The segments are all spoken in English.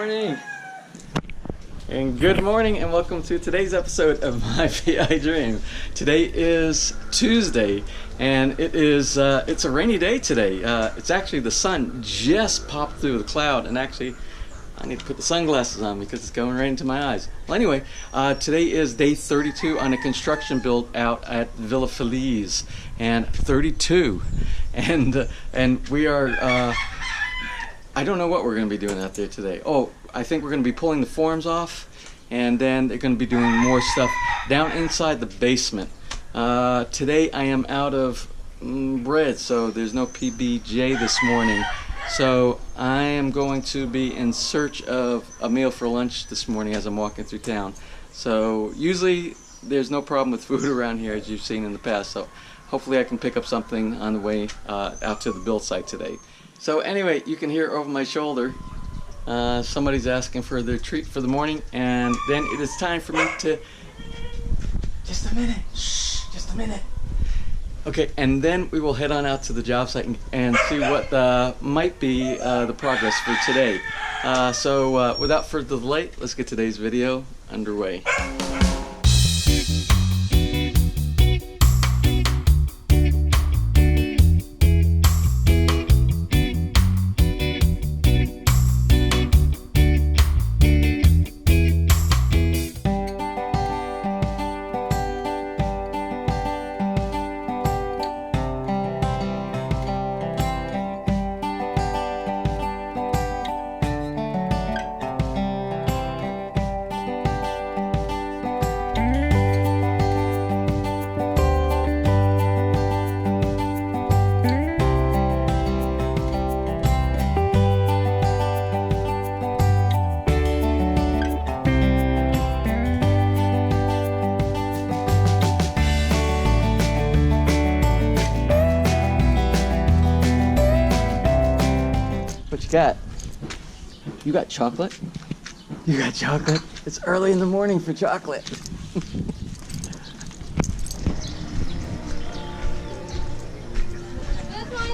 morning. And good morning and welcome to today's episode of My VI Dream. Today is Tuesday and it's a rainy day today. It's actually the sun just popped through the cloud, and actually I need to put the sunglasses on because it's going right into my eyes. Well, anyway, today is day 32 on a construction build out at Villa Feliz, and 32, and we are. I don't know what we're going to be doing out there today. Oh, I think we're going to be pulling the forms off, and then they're going to be doing more stuff down inside the basement. Today I am out of bread, so there's no PBJ this morning. So I am going to be in search of a meal for lunch this morning as I'm walking through town. So usually there's no problem with food around here, as you've seen in the past. So hopefully I can pick up something on the way out to the build site today. So anyway, you can hear over my shoulder somebody's asking for their treat for the morning, and then it is time for me to... Just a minute, shh, just a minute. Okay, and then we will head on out to the job site and see what might be the progress for today. So without further delay, let's get today's video underway. What you got? You got chocolate? You got chocolate? It's early in the morning for chocolate.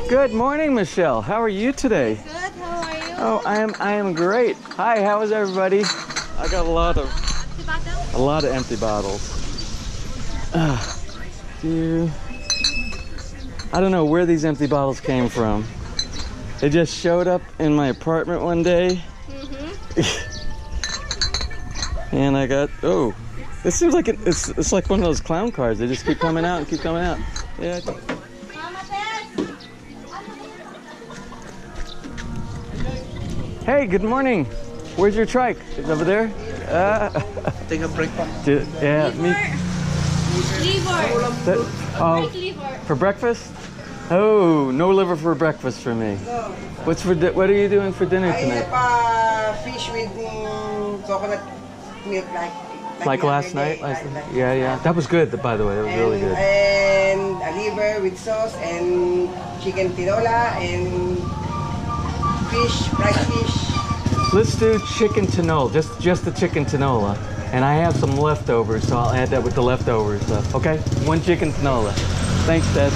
Good morning, Michelle. How are you today? Good. How are you? Oh, I am great. Hi, how is everybody? I got a lot of empty bottles. Dude, I don't know where these empty bottles came from. They just showed up in my apartment one day. And I got, oh, it seems like it's like one of those clown cars. They just keep coming out and keep coming out. Yeah. Hey, good morning. Where's your trike? It's over there? Take a breakfast. Yeah, me. Liver. Oh, for breakfast? Oh, no liver for breakfast for me. No. What are you doing for dinner tonight? I have fish with coconut milk Like last night? Yeah, yeah. That was good, by the way. That was really good. And a liver with sauce and chicken tinola and fish, fried fish. Let's do chicken tinola, just the chicken tinola. And I have some leftovers, so I'll add that with the leftovers. Okay? One chicken tinola. Thanks, Dad.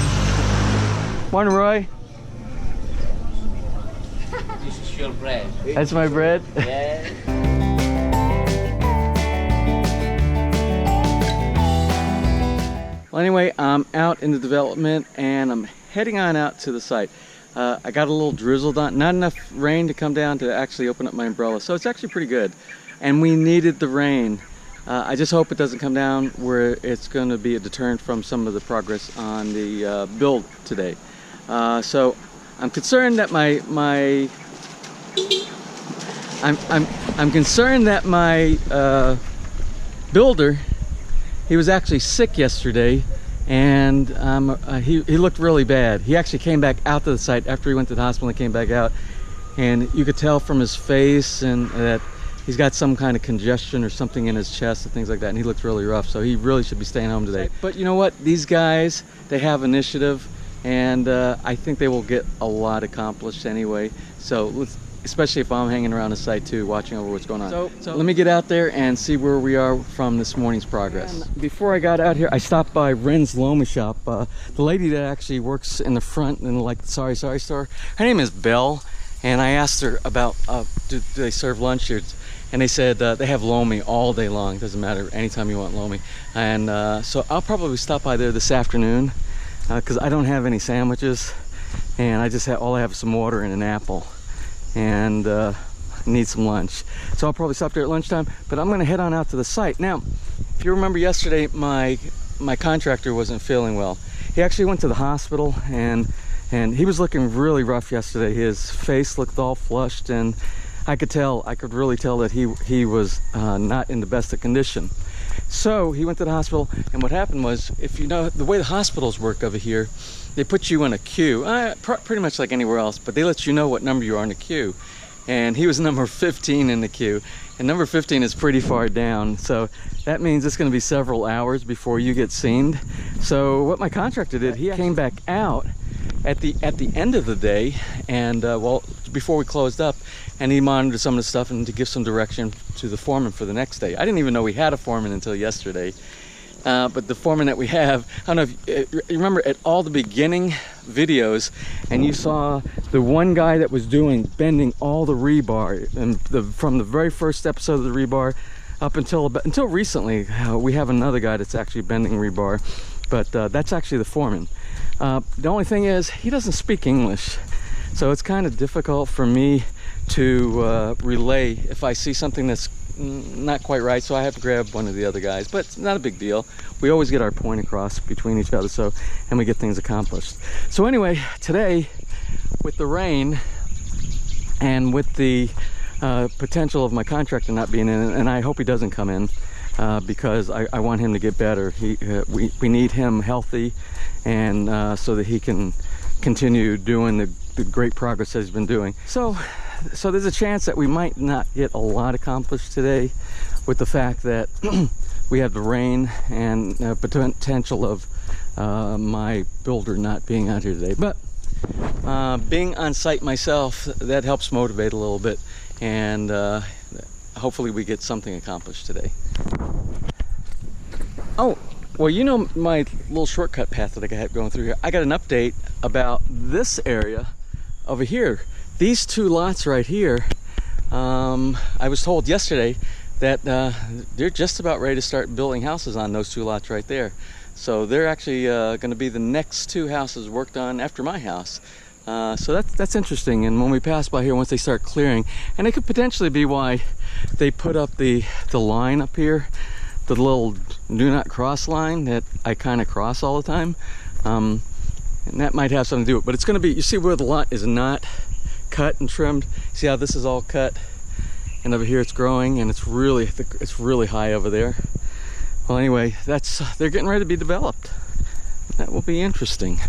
Morning, Roy. This is your bread. That's my bread? Yeah. Well, anyway, I'm out in the development and I'm heading on out to the site. I got a little drizzled on, not enough rain to come down to actually open up my umbrella, so it's actually pretty good. And we needed the rain. I just hope it doesn't come down where it's going to be a deterrent from some of the progress on the build today. So I'm concerned that I'm concerned that my builder, he was actually sick yesterday, and he looked really bad. He actually came back out to the site after he went to the hospital and came back out, and you could tell from his face and that he's got some kind of congestion or something in his chest and things like that, and he looks really rough, so he really should be staying home today. But you know what? These guys, they have initiative, and I think they will get a lot accomplished anyway. So especially if I'm hanging around the site too, watching over what's going on. So let me get out there and see where we are from this morning's progress. And before I got out here, I stopped by Ren's Loma Shop. The lady that actually works in the front in like the Sorry store, her name is Belle. and I asked her about do they serve lunch here, and they said they have lomi all day long. It doesn't matter, anytime you want lomi. And so I'll probably stop by there this afternoon because I don't have any sandwiches, and I just have all I have is some water and an apple, and need some lunch. So I'll probably stop there at lunchtime, but I'm going to head on out to the site. Now, if you remember yesterday, my contractor wasn't feeling well. He actually went to the hospital, and he was looking really rough yesterday. His face looked all flushed, and I could really tell that he was not in the best of condition. So he went to the hospital, and what happened was, if you know the way the hospitals work over here, they put you in a queue, pretty much like anywhere else, but they let you know what number you are in the queue. And he was number 15 in the queue, and number 15 is pretty far down, so that means it's going to be several hours before you get seen. So what my contractor did, he came back out at the end of the day, and well, before we closed up, and he monitored some of the stuff and to give some direction to the foreman for the next day. I didn't even know we had a foreman until yesterday. But the foreman that we have, I don't know if you remember at all the beginning videos, and you saw the one guy that was bending all the rebar, and from the very first episode of the rebar up until recently, we have another guy that's actually bending rebar, but that's actually the foreman. The only thing is, he doesn't speak English, so it's kind of difficult for me to relay if I see something that's not quite right, so I have to grab one of the other guys, but it's not a big deal. We always get our point across between each other, and we get things accomplished. So anyway, today with the rain and with the potential of my contractor not being in, and I hope he doesn't come in because I want him to get better. We need him healthy, and so that he can continue doing the great progress that he's been doing. So there's a chance that we might not get a lot accomplished today with the fact that we have the rain and potential of my builder not being out here today. But being on site myself, that helps motivate a little bit, and hopefully we get something accomplished today. Oh, well, you know my little shortcut path that I have going through here. I got an update about this area over here. These two lots right here, I was told yesterday that they're just about ready to start building houses on those two lots right there. So they're actually going to be the next two houses worked on after my house. So that's interesting. And when we pass by here, once they start clearing, and it could potentially be why they put up the line up here, the little do not cross line that I kind of cross all the time, and that might have something to do with it. But it's going to be, you see where the lot is not cut and trimmed, see how this is all cut, and over here it's growing, and it's really high over there. Well, anyway, they're getting ready to be developed. That will be interesting.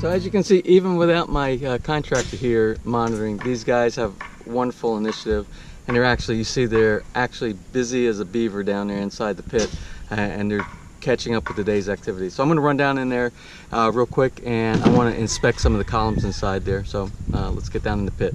So as you can see, even without my contractor here monitoring, these guys have wonderful initiative. And they're actually, you see, they're actually busy as a beaver down there inside the pit, and they're catching up with the day's activities. So I'm going to run down in there real quick, and I want to inspect some of the columns inside there. So let's get down in the pit.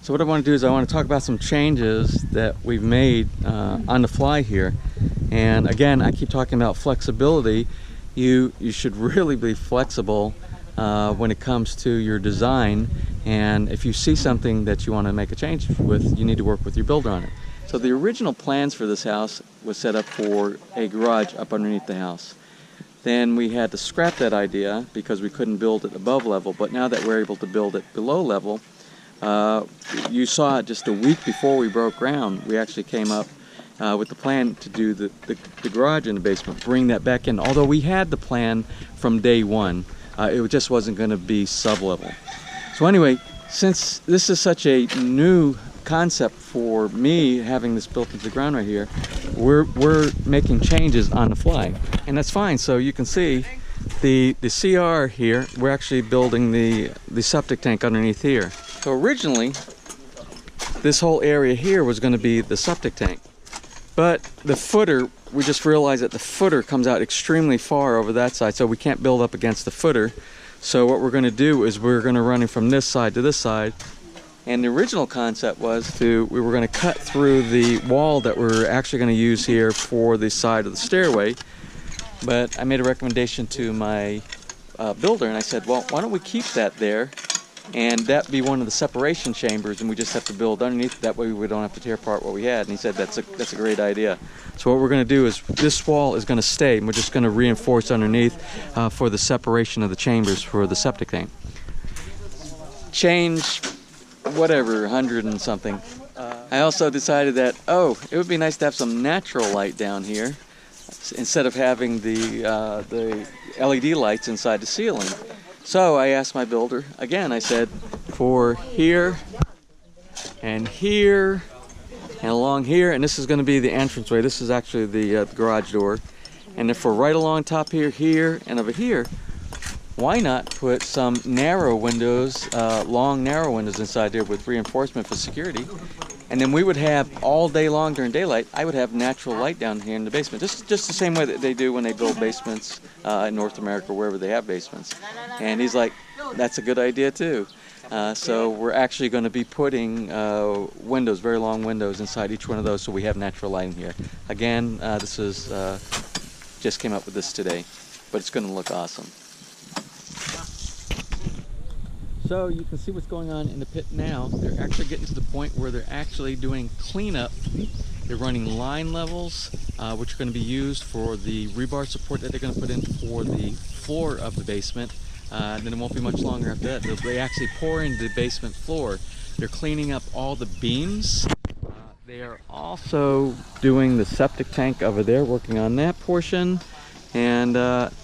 So what I want to do is I want to talk about some changes that we've made on the fly here. And again, I keep talking about flexibility. You should really be flexible when it comes to your design. And if you see something that you want to make a change with, you need to work with your builder on it. So the original plans for this house was set up for a garage up underneath the house. Then we had to scrap that idea because we couldn't build it above level. But now that we're able to build it below level, you saw it just a week before we broke ground. We actually came up with the plan to do the garage in the basement, bring that back in. Although we had the plan from day one, it just wasn't going to be sub-level. So anyway, since this is such a new concept for me, having this built into the ground right here, we're making changes on the fly, and that's fine. So you can see the CR here, we're actually building the septic tank underneath here. So originally, this whole area here was going to be the septic tank. But the footer, we just realized that the footer comes out extremely far over that side, so we can't build up against the footer. So what we're going to do is we're going to run it from this side to this side. And the original concept was we were going to cut through the wall that we're actually going to use here for the side of the stairway. But I made a recommendation to my builder, and I said, well, why don't we keep that there, and that be one of the separation chambers, and we just have to build underneath. That way we don't have to tear apart what we had. And he said that's a great idea. So what we're going to do is this wall is going to stay, and we're just going to reinforce underneath for the separation of the chambers for the septic tank. Change whatever, 100 and something. I also decided that, it would be nice to have some natural light down here instead of having the LED lights inside the ceiling. So I asked my builder, again, I said, for here and here and along here, and this is going to be the entranceway. This is actually the garage door. And if we're right along top here, and over here, why not put some narrow windows, long narrow windows inside there with reinforcement for security? And then we would have all day long during daylight, I would have natural light down here in the basement. Just the same way that they do when they build basements in North America, wherever they have basements. And he's like, that's a good idea too. So we're actually going to be putting windows, very long windows inside each one of those, so we have natural light in here. Again, this is just came up with this today, but it's going to look awesome. So you can see what's going on in the pit now. They're actually getting to the point where they're actually doing cleanup. They're running line levels which are going to be used for the rebar support that they're going to put in for the floor of the basement. Then it won't be much longer after that. They actually pour into the basement floor. They're cleaning up all the beams. They are also doing the septic tank over there, working on that portion. And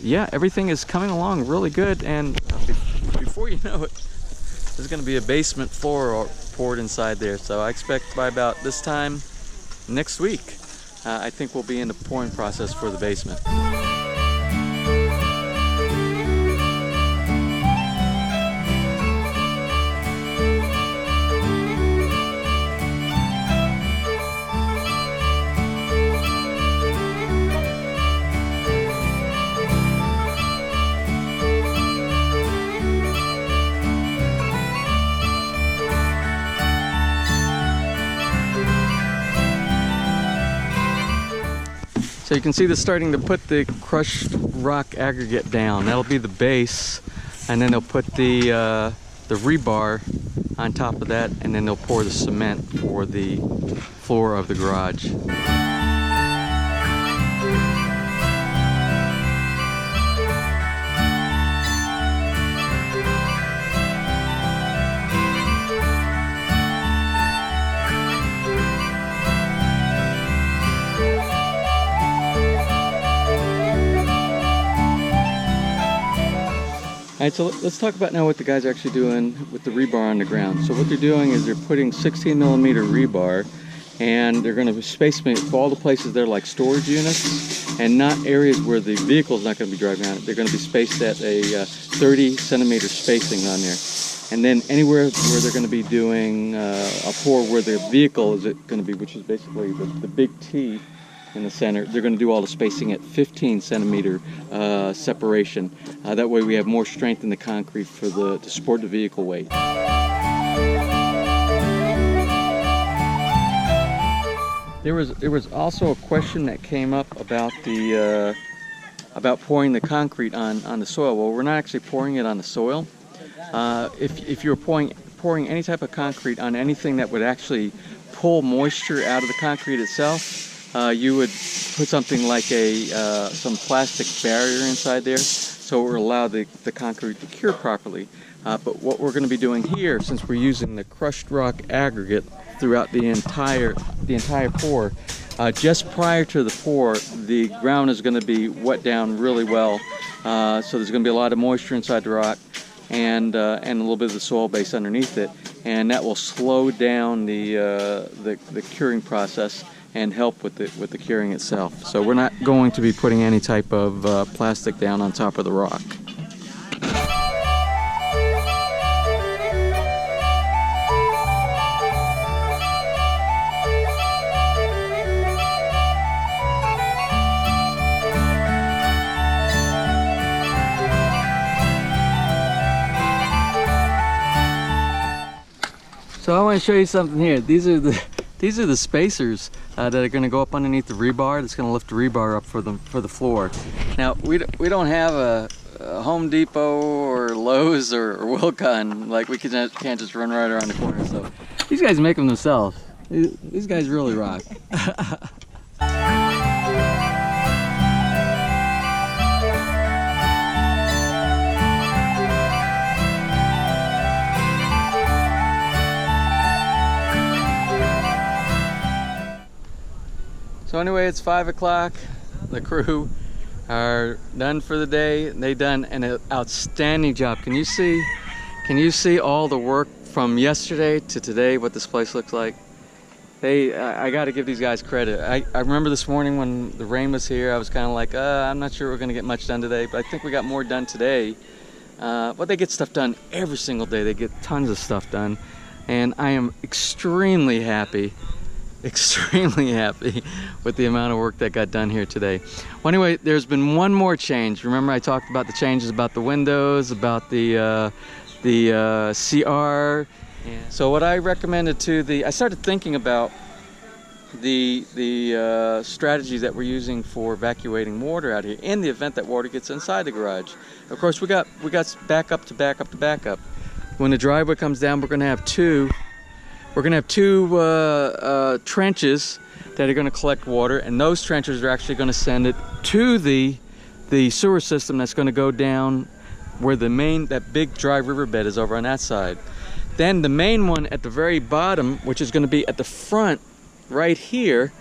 yeah, everything is coming along really good. And before you know it, there's going to be a basement floor poured inside there. So I expect by about this time next week, I think we'll be in the pouring process for the basement. So you can see they're starting to put the crushed rock aggregate down. That'll be the base, and then they'll put the rebar on top of that, and then they'll pour the cement for the floor of the garage. Alright, so let's talk about now what the guys are actually doing with the rebar on the ground. So what they're doing is they're putting 16mm rebar, and they're going to space it for all the places that are like storage units and not areas where the vehicle's not going to be driving on it. They're going to be spaced at a 30cm spacing on there. And then anywhere where they're going to be doing a pour where the vehicle is going to be, which is basically the big T in the center, they're going to do all the spacing at 15cm separation. That way we have more strength in the concrete for to support the vehicle weight. There was also a question that came up about about pouring the concrete on the soil. Well, we're not actually pouring it on the soil. If you're pouring any type of concrete on anything that would actually pull moisture out of the concrete itself, you would put something like some plastic barrier inside there, so it will allow the concrete to cure properly. But what we're going to be doing here, since we're using the crushed rock aggregate throughout the entire pour, just prior to the pour, the ground is going to be wet down really well. So there's going to be a lot of moisture inside the rock, and a little bit of the soil base underneath it, and that will slow down the curing process and help with the curing itself. So we're not going to be putting any type of plastic down on top of the rock. So I want to show you something here. These are the spacers that are going to go up underneath the rebar. That's going to lift the rebar up for the floor. Now we don't have a Home Depot or Lowe's or Wilcon. Like we can't just run right around the corner. So these guys make them themselves. These guys really rock. So anyway, it's 5 o'clock. The crew are done for the day. They've done an outstanding job. Can you see all the work from yesterday to today, what this place looks like? I got to give these guys credit. I remember this morning when the rain was here, I was kind of like, I'm not sure we're going to get much done today, but I think we got more done today. But they get stuff done every single day. They get tons of stuff done. And I am extremely happy with the amount of work that got done here today. Well, anyway, there's been one more change. Remember I talked about the changes about the windows, about the CR. So what I recommended I started thinking about the strategies that we're using for evacuating water out here in the event that water gets inside the garage. Of course, we got backup to backup to backup. When the driveway comes down, we're going to have two trenches that are going to collect water, and those trenchers are actually going to send it to the sewer system that's going to go down where that big dry riverbed is over on that side. Then the main one at the very bottom, which is going to be at the front right here,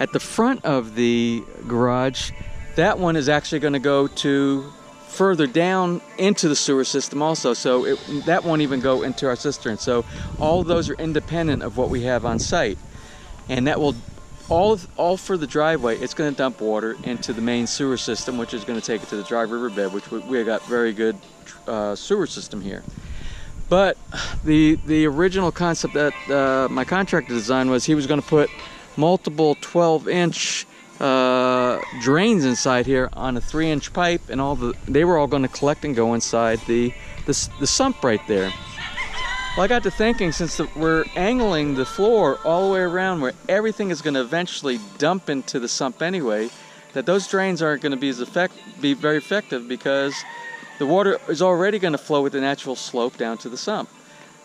at the front of the garage, that one is actually going to go to further down into the sewer system also, so that won't even go into our cistern. So all of those are independent of what we have on site, and that will all for the driveway. It's going to dump water into the main sewer system, which is going to take it to the dry riverbed, which we got very good sewer system here. But the original concept that my contractor designed was he was going to put multiple 12-inch drains inside here on a 3-inch pipe, and they were all going to collect and go inside the sump right there. Well, I got to thinking, since we're angling the floor all the way around where everything is going to eventually dump into the sump anyway, that those drains aren't going to be very effective, because the water is already going to flow with the natural slope down to the sump.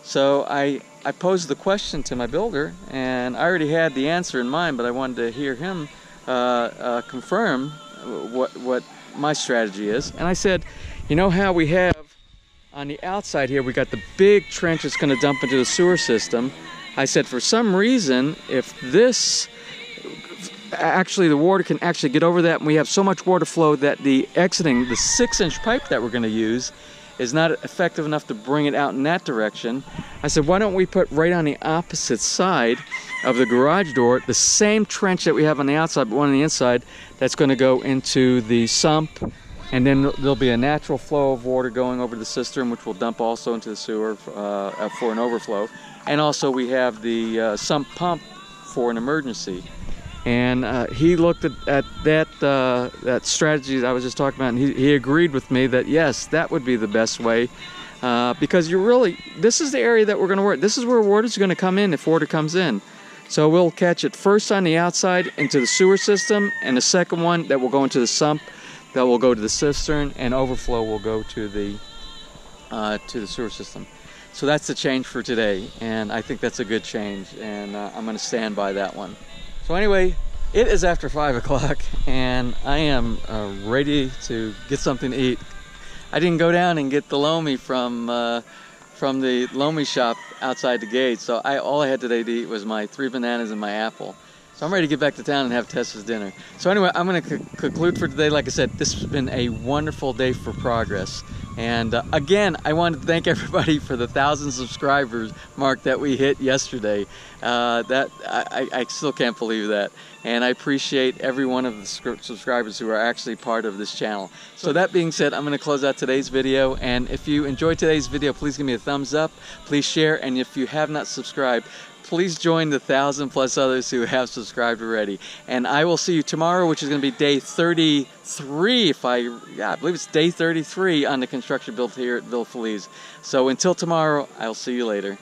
So I posed the question to my builder, and I already had the answer in mind, but I wanted to hear him confirm what my strategy is. And I said, you know how we have on the outside here, we got the big trench that's going to dump into the sewer system. I said, for some reason, if this actually the water can actually get over that, and we have so much water flow that the 6-inch pipe that we're going to use is not effective enough to bring it out in that direction. I said, why don't we put right on the opposite side of the garage door the same trench that we have on the outside, but one on the inside, that's going to go into the sump, and then there'll be a natural flow of water going over the cistern, which will dump also into the sewer for an overflow. And also we have the sump pump for an emergency. And he looked at that strategy that I was just talking about, and he agreed with me that yes, that would be the best way, because this is the area that we're going to work. This is where water is going to come in if water comes in. So we'll catch it first on the outside into the sewer system, and the second one that will go into the sump, that will go to the cistern, and overflow will go to the sewer system. So that's the change for today, and I think that's a good change, and I'm going to stand by that one. So anyway, it is after 5 o'clock, and I am ready to get something to eat. I didn't go down and get the lomi from the lomi shop outside the gate, so all I had today to eat was my 3 bananas and my apple. So I'm ready to get back to town and have Tessa's dinner. So anyway, I'm going to conclude for today. Like I said, this has been a wonderful day for progress. And again, I want to thank everybody for the 1,000 subscribers mark that we hit yesterday. I still can't believe that. And I appreciate every one of the subscribers who are actually part of this channel. So that being said, I'm going to close out today's video. And if you enjoyed today's video, please give me a thumbs up. Please share. And if you have not subscribed, please join the 1,000+ others who have subscribed already. And I will see you tomorrow, which is going to be day 33, I believe it's day 33 on the construction build here at Villa Feliz. So until tomorrow, I'll see you later.